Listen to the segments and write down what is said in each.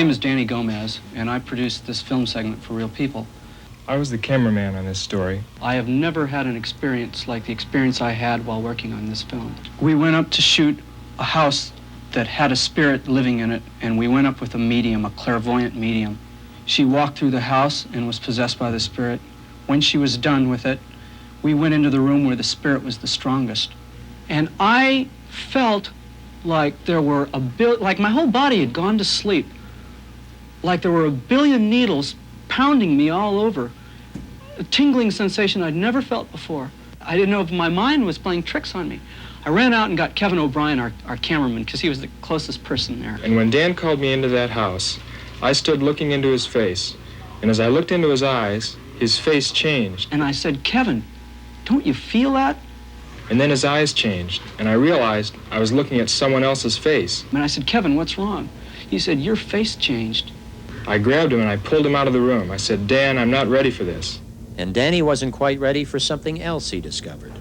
name is Danny Gomez, and I produced this film segment for Real People. I was the cameraman on this story. I have never had an experience like the experience I had while working on this film. We went up to shoot a house that had a spirit living in it, and we went up with a medium, a clairvoyant medium. She walked through the house and was possessed by the spirit. When she was done with it, we went into the room where the spirit was the strongest. And I felt like there were like my whole body had gone to sleep. Like there were a billion needles pounding me all over. A tingling sensation I'd never felt before. I didn't know if my mind was playing tricks on me. I ran out and got Kevin O'Brien, our cameraman, because he was the closest person there. And when Dan called me into that house, I stood looking into his face. And as I looked into his eyes, his face changed. And I said, Kevin, don't you feel that? And then his eyes changed, and I realized I was looking at someone else's face. And I said, Kevin, what's wrong? He said, your face changed. I grabbed him and I pulled him out of the room. I said, Dan, I'm not ready for this. And Danny wasn't quite ready for something else he discovered.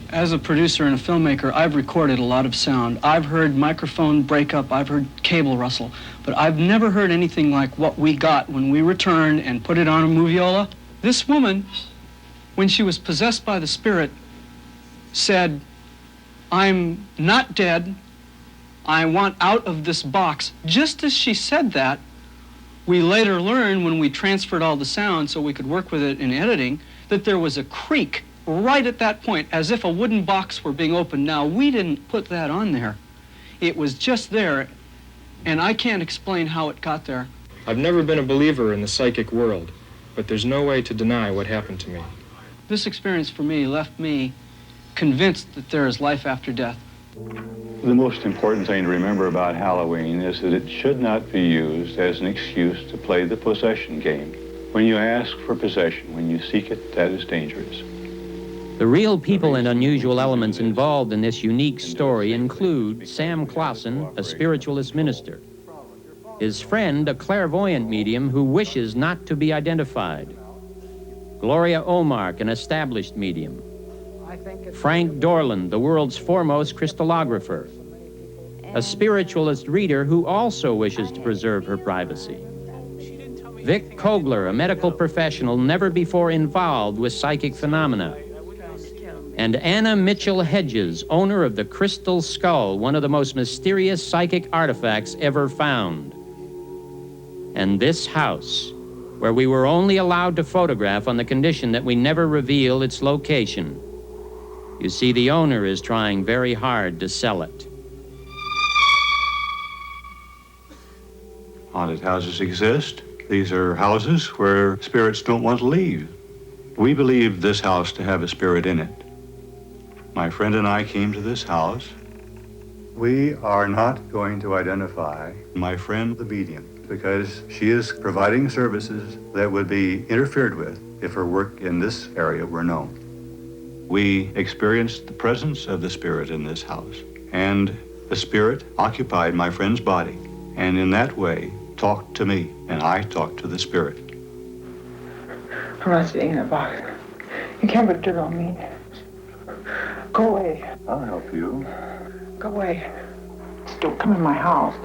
As a producer and a filmmaker, I've recorded a lot of sound. I've heard microphone break up, I've heard cable rustle, but I've never heard anything like what we got when we returned and put it on a moviola. This woman, when she was possessed by the spirit, said, I'm not dead, I want out of this box. Just as she said that, we later learned when we transferred all the sound so we could work with it in editing, that there was a creak right at that point, as if a wooden box were being opened. Now, we didn't put that on there. It was just there, and I can't explain how it got there. I've never been a believer in the psychic world, but there's no way to deny what happened to me. This experience for me left me convinced that there is life after death. The most important thing to remember about Halloween is that it should not be used as an excuse to play the possession game. When you ask for possession, when you seek it, that is dangerous. The real people and unusual elements involved in this unique story include Sam Clausen, a spiritualist minister, his friend, a clairvoyant medium who wishes not to be identified, Gloria Omark, an established medium, Frank Dorland, the world's foremost crystallographer, a spiritualist reader who also wishes to preserve her privacy, Vic Kogler, a medical professional never before involved with psychic phenomena, and Anna Mitchell-Hedges, owner of the Crystal Skull, one of the most mysterious psychic artifacts ever found. And this house, where we were only allowed to photograph on the condition that we never reveal its location. You see, the owner is trying very hard to sell it. Haunted houses exist. These are houses where spirits don't want to leave. We believe this house to have a spirit in it. My friend and I came to this house. We are not going to identify my friend, the medium, because she is providing services that would be interfered with if her work in this area were known. We experienced the presence of the spirit in this house, and the spirit occupied my friend's body, and in that way talked to me, and I talked to the spirit. I'm not staying in a box. You can't put dirt on me. Go away. I'll help you. Go away. Don't come in my house.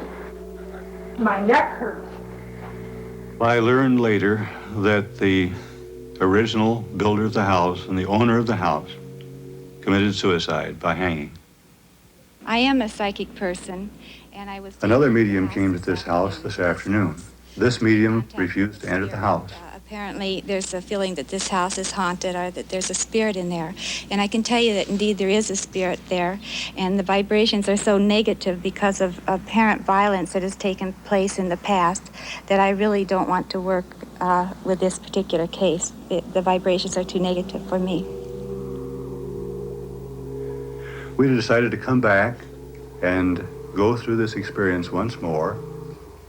My neck hurts. I learned later that the original builder of the house and the owner of the house committed suicide by hanging. I am a psychic person, and I was... Another medium came to this house this afternoon. This medium refused to enter the house. Apparently, there's a feeling that this house is haunted or that there's a spirit in there. And I can tell you that indeed there is a spirit there, and the vibrations are so negative because of apparent violence that has taken place in the past that I really don't want to work with this particular case. The vibrations are too negative for me. We decided to come back and go through this experience once more,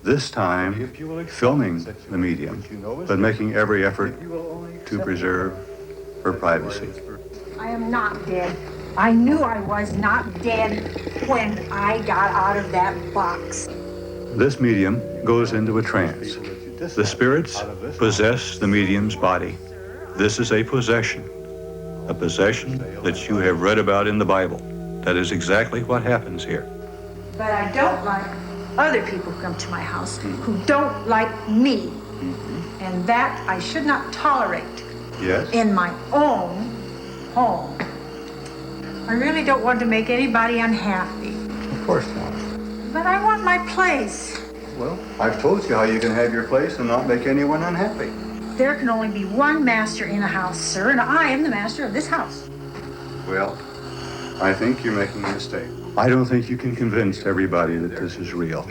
this time filming the medium, but making every effort to preserve her privacy. I am not dead. I knew I was not dead when I got out of that box. This medium goes into a trance. The spirits possess the medium's body. This is a possession that you have read about in the Bible. That is exactly what happens here. But I don't like other people come to my house who don't like me. And that I should not tolerate in my own home. I really don't want to make anybody unhappy. Of course not. But I want my place. Well, I've told you how you can have your place and not make anyone unhappy. There can only be one master in a house, sir, and I am the master of this house. Well, I think you're making a mistake. I don't think you can convince everybody that this is real.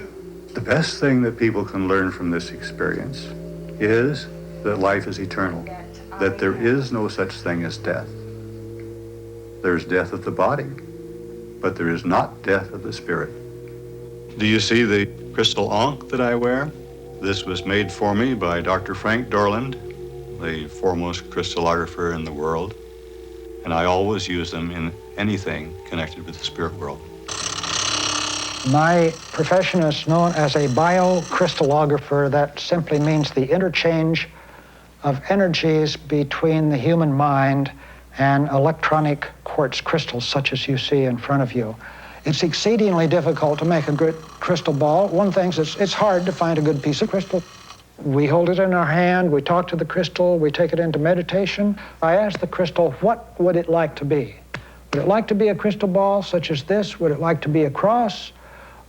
The best thing that people can learn from this experience is that life is eternal, that there is no such thing as death. There's death of the body, but there is not death of the spirit. Do you see the crystal ankh that I wear? This was made for me by Dr. Frank Dorland, the foremost crystallographer in the world, and I always use them in anything connected with the spirit world. My profession is known as a biocrystallographer. That simply means the interchange of energies between the human mind and electronic quartz crystals such as you see in front of you. It's exceedingly difficult to make a good crystal ball. One thing is it's hard to find a good piece of crystal. We hold it in our hand, we talk to the crystal, we take it into meditation. I ask the crystal, what would it like to be? Would it like to be a crystal ball such as this? Would it like to be a cross?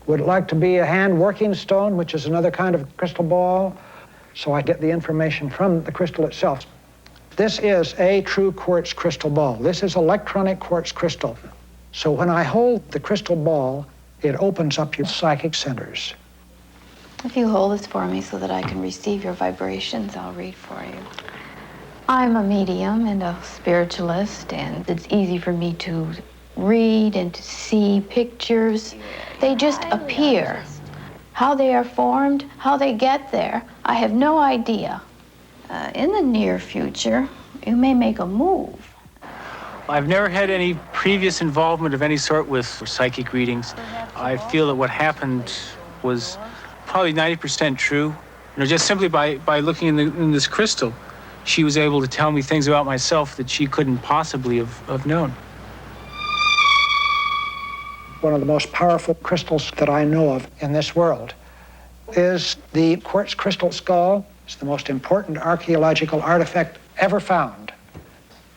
Would it like to be a hand working stone, which is another kind of crystal ball? So I get the information from the crystal itself. This is a true quartz crystal ball. This is electronic quartz crystal. So when I hold the crystal ball, it opens up your psychic centers. If you hold this for me so that I can receive your vibrations, I'll read for you. I'm a medium and a spiritualist, and it's easy for me to read and to see pictures. They just appear. How they are formed, how they get there, I have no idea. In the near future, you may make a move. I've never had any previous involvement of any sort with psychic readings. I feel that what happened was probably 90% true. Just simply by looking in this crystal, she was able to tell me things about myself that she couldn't possibly have known. One of the most powerful crystals that I know of in this world is the quartz crystal skull. It's the most important archaeological artifact ever found.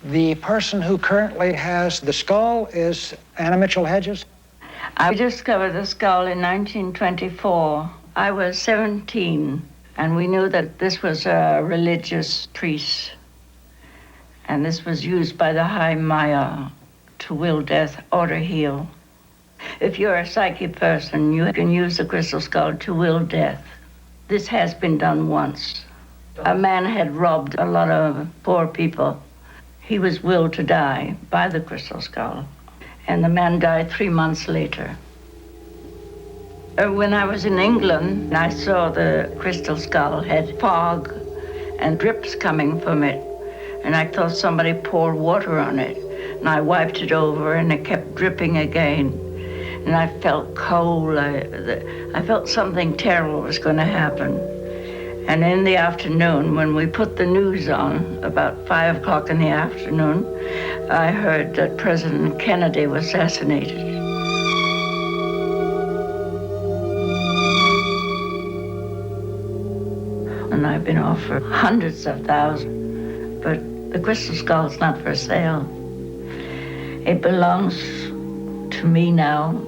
The person who currently has the skull is Anna Mitchell-Hedges. I discovered the skull in 1924. I was 17, and we knew that this was a religious priest. And this was used by the High Maya to will death or to heal. If you're a psychic person, you can use the crystal skull to will death. This has been done once. A man had robbed a lot of poor people. He was willed to die by the crystal skull, and the man died 3 months later. When I was in England, I saw the crystal skull had fog and drips coming from it, and I thought somebody poured water on it, and I wiped it over, and it kept dripping again. And I felt cold. I felt something terrible was going to happen. And in the afternoon, when we put the news on, about 5 o'clock in the afternoon, I heard that President Kennedy was assassinated. And I've been offered hundreds of thousands, but the crystal skull's not for sale. It belongs to me now.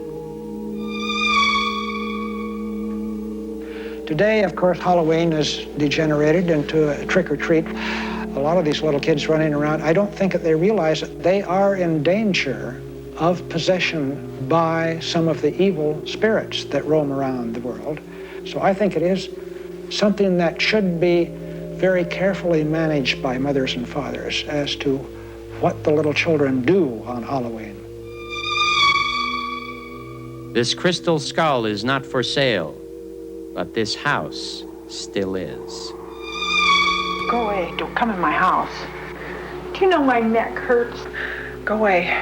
Today, of course, Halloween is degenerated into a trick-or-treat. A lot of these little kids running around, I don't think that they realize that they are in danger of possession by some of the evil spirits that roam around the world. So I think it is something that should be very carefully managed by mothers and fathers as to what the little children do on Halloween. This crystal skull is not for sale, but this house still is. Go away. Don't come in my house. Do you know my neck hurts? Go away.